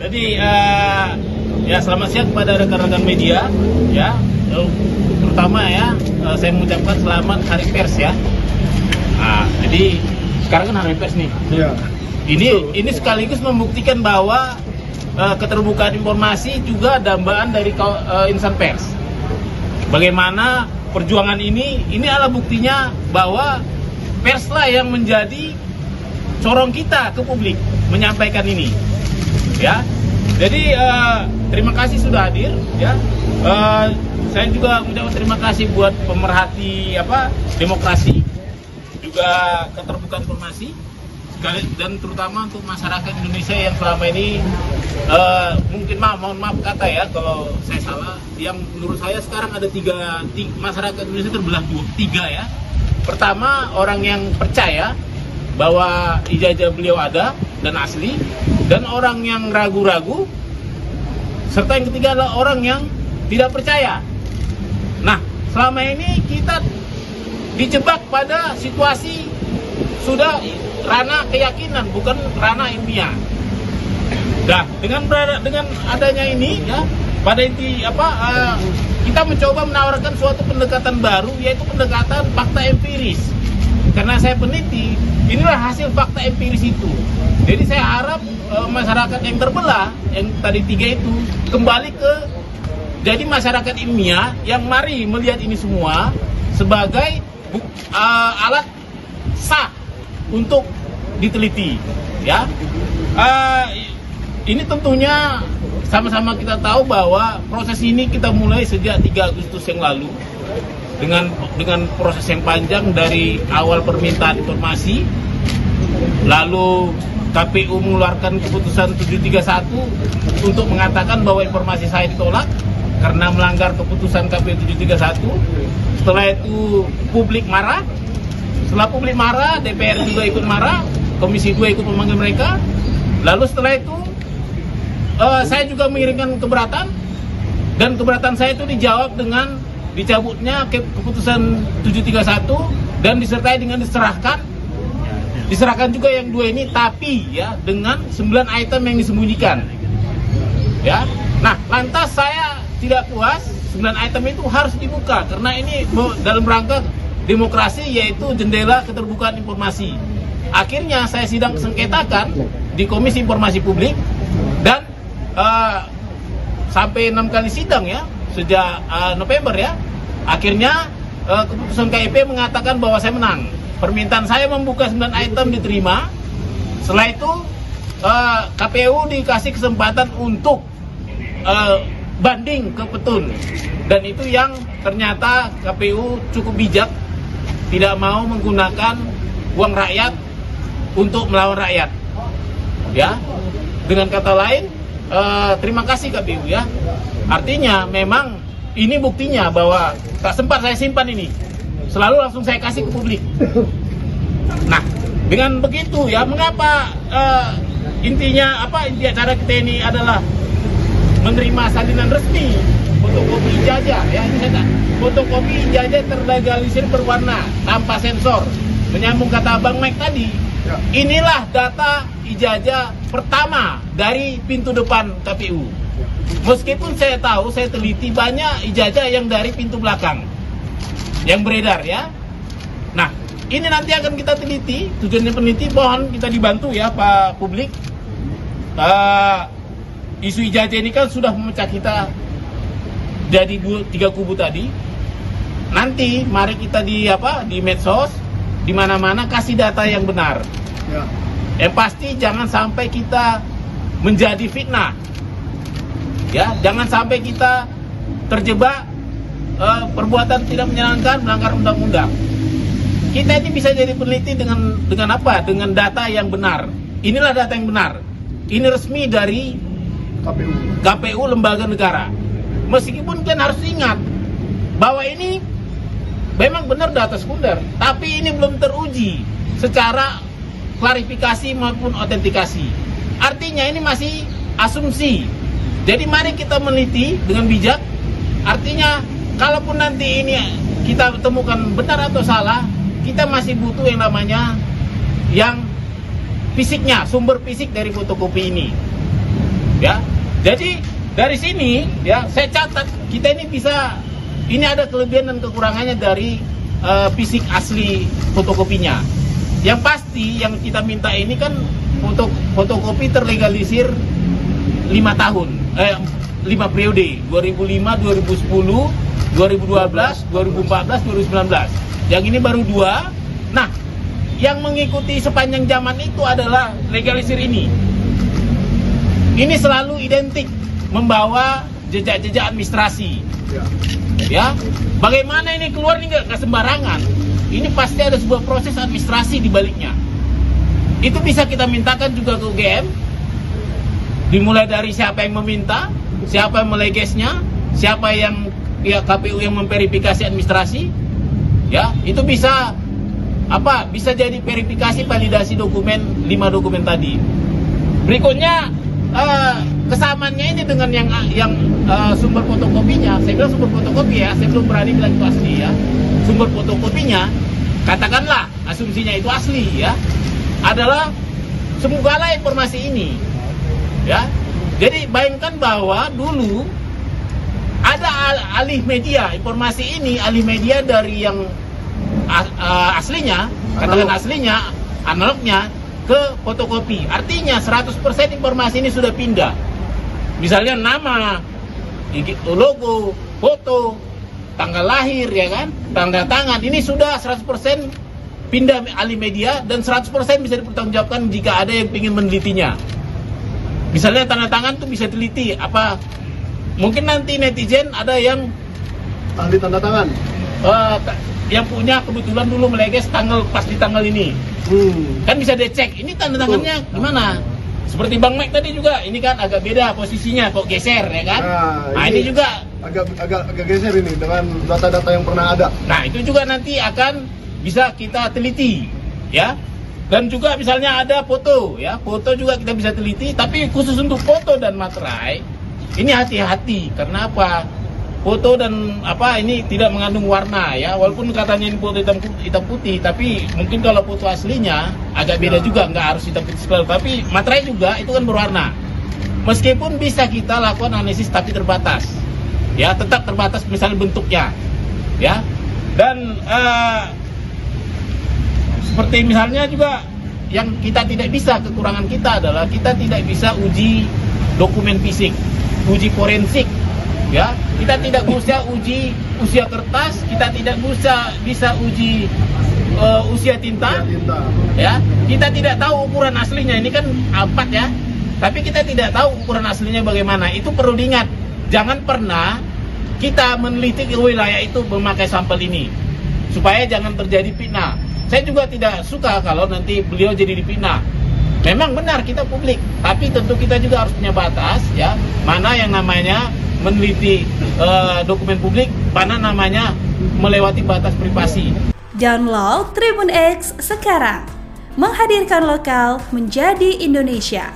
Jadi ya selamat siang kepada rekan-rekan media ya, terutama ya saya mengucapkan selamat Hari Pers ya. Nah, jadi sekarang kan Hari Pers nih. Iya. Ini sekaligus membuktikan bahwa keterbukaan informasi juga dambaan dari insan pers. Bagaimana perjuangan ini adalah buktinya bahwa perslah yang menjadi corong kita ke publik menyampaikan ini. Ya, jadi terima kasih sudah hadir. Ya, saya juga mengucapkan terima kasih buat pemerhati demokrasi, juga keterbukaan informasi, dan terutama untuk masyarakat Indonesia yang selama ini mungkin mohon maaf kata ya kalau saya salah. Yang menurut saya sekarang ada tiga masyarakat Indonesia terbelah tiga ya. Pertama, orang yang percaya bahwa ijazah beliau ada dan asli, dan orang yang ragu-ragu, serta yang ketiga adalah orang yang tidak percaya. Nah, selama ini kita dijebak pada situasi sudah ranah keyakinan, bukan ranah ilmiah. Nah, dengan adanya ini ya, pada inti kita mencoba menawarkan suatu pendekatan baru, yaitu pendekatan fakta empiris. Karena saya peneliti, inilah hasil fakta empiris itu. Jadi saya harap masyarakat yang terbelah, yang tadi tiga itu, kembali ke jadi masyarakat ilmiah yang mari melihat ini semua sebagai alat sah untuk diteliti. Ya, ini tentunya sama-sama kita tahu bahwa proses ini kita mulai sejak 3 Agustus yang lalu. Dengan proses yang panjang dari awal permintaan informasi, lalu KPU mengeluarkan keputusan 731 untuk mengatakan bahwa informasi saya ditolak karena melanggar keputusan KPU 731. Setelah itu publik marah. Setelah publik marah, DPR juga ikut marah, Komisi 2 ikut memanggil mereka. Lalu setelah itu saya juga mengirimkan keberatan, dan keberatan saya itu dijawab dengan dicabutnya keputusan 731 dan disertai dengan diserahkan juga yang 2 ini, tapi ya dengan 9 item yang disembunyikan. Ya. Nah, lantas saya tidak puas, 9 item itu harus dibuka karena ini dalam rangka demokrasi, yaitu jendela keterbukaan informasi. Akhirnya saya sidang sengketakan di Komisi Informasi Publik, dan sampai 6 kali sidang ya sejak November ya. Akhirnya keputusan KIP mengatakan bahwa saya menang. Permintaan saya membuka 9 item diterima. Setelah itu KPU dikasih kesempatan untuk banding ke petun, dan itu yang ternyata KPU cukup bijak, tidak mau menggunakan uang rakyat untuk melawan rakyat. Ya, dengan kata lain, terima kasih KPU ya. Artinya memang ini buktinya bahwa tak sempat saya simpan ini, selalu langsung saya kasih ke publik. Nah, dengan begitu ya, mengapa intinya inti acara kita ini adalah menerima salinan resmi fotokopi ijazah ya. Ini saya fotokopi ijazah terlegalisir berwarna tanpa sensor. Menyambung kata Bang Mike tadi, inilah data ijazah pertama dari pintu depan KPU. Meskipun saya tahu, saya teliti banyak ijazah yang dari pintu belakang yang beredar ya. Nah, ini nanti akan kita teliti. Tujuannya peneliti, mohon kita dibantu ya Pak publik. Isu ijazah ini kan sudah memecah kita jadi 3 kubu tadi. Nanti mari kita di medsos, di mana-mana kasih data yang benar. Ya. Yang pasti jangan sampai kita menjadi fitnah. Ya, jangan sampai kita terjebak perbuatan tidak menyenangkan, melanggar undang-undang. Kita ini bisa jadi peneliti dengan apa? Dengan data yang benar. Inilah data yang benar. Ini resmi dari KPU lembaga negara. Meskipun kan harus ingat bahwa ini memang benar data sekunder, tapi ini belum teruji secara klarifikasi maupun autentikasi. Artinya ini masih asumsi. Jadi mari kita meneliti dengan bijak. Artinya kalaupun nanti ini kita temukan benar atau salah, kita masih butuh yang namanya yang fisiknya, sumber fisik dari fotokopi ini. Ya, jadi dari sini ya saya catat kita ini bisa, ini ada kelebihan dan kekurangannya dari fisik asli fotokopinya. Yang pasti yang kita minta ini kan untuk fotokopi terlegalisir 5 tahun, 5 periode, 2005, 2010, 2012, 2014, 2019. Yang ini baru 2. Nah, yang mengikuti sepanjang zaman itu adalah legalisir ini. Ini selalu identik membawa jejak-jejak administrasi. Ya, bagaimana ini keluar ini nggak sembarangan. Ini pasti ada sebuah proses administrasi di baliknya. Itu bisa kita mintakan juga ke UGM. Dimulai dari siapa yang meminta, siapa yang melegesnya, siapa yang ya KPU yang memverifikasi administrasi. Ya, itu bisa bisa jadi verifikasi validasi dokumen 5 dokumen tadi. Berikutnya kesamaannya ini dengan yang sumber fotokopinya. Saya bilang sumber fotokopi ya, saya belum berani bilang itu asli ya. Sumber fotokopinya, katakanlah asumsinya itu asli ya, adalah semogalah informasi ini ya. Jadi bayangkan bahwa dulu ada alih media informasi ini, alih media dari yang aslinya, katakan aslinya, analognya ke fotokopi. Artinya 100% informasi ini sudah pindah. Misalnya nama, logo, foto, tanggal lahir ya kan, tanda tangan, ini sudah 100% pindah alih media dan 100% bisa dipertanggungjawabkan jika ada yang ingin menelitinya. Misalnya tanda tangan tuh bisa teliti mungkin nanti netizen ada yang ahli tanda tangan yang punya kebetulan dulu meleges pas di tanggal ini. Kan bisa dicek ini tanda tangannya gimana. Seperti Bang Mike tadi juga, ini kan agak beda posisinya, kok geser ya kan. Nah ini juga agak geser ini dengan data-data yang pernah ada. Nah itu juga nanti akan bisa kita teliti ya. Dan juga misalnya ada foto ya, foto juga kita bisa teliti, tapi khusus untuk foto dan materai ini hati-hati. Karena apa? Foto dan ini tidak mengandung warna ya, walaupun katanya ini foto hitam putih, tapi mungkin kalau foto aslinya agak beda juga, nggak harus hitam putih sekali, tapi materai juga itu kan berwarna. Meskipun bisa kita lakukan analisis tapi terbatas ya, tetap terbatas misalnya bentuknya ya. Dan seperti misalnya juga yang kita tidak bisa, kekurangan kita adalah kita tidak bisa uji dokumen fisik, uji forensik ya. Kita tidak bisa uji usia kertas, kita tidak bisa uji usia tinta ya. Kita tidak tahu ukuran aslinya, ini kan 4 ya, tapi kita tidak tahu ukuran aslinya bagaimana. Itu perlu diingat, jangan pernah kita meneliti ke wilayah itu memakai sampel ini, supaya jangan terjadi fitnah. Saya juga tidak suka kalau nanti beliau jadi dipitnah. Memang benar kita publik, tapi tentu kita juga harus punya batas ya, mana yang namanya meneliti dokumen publik, mana namanya melewati batas privasi. Download Tribun X sekarang, menghadirkan lokal menjadi Indonesia.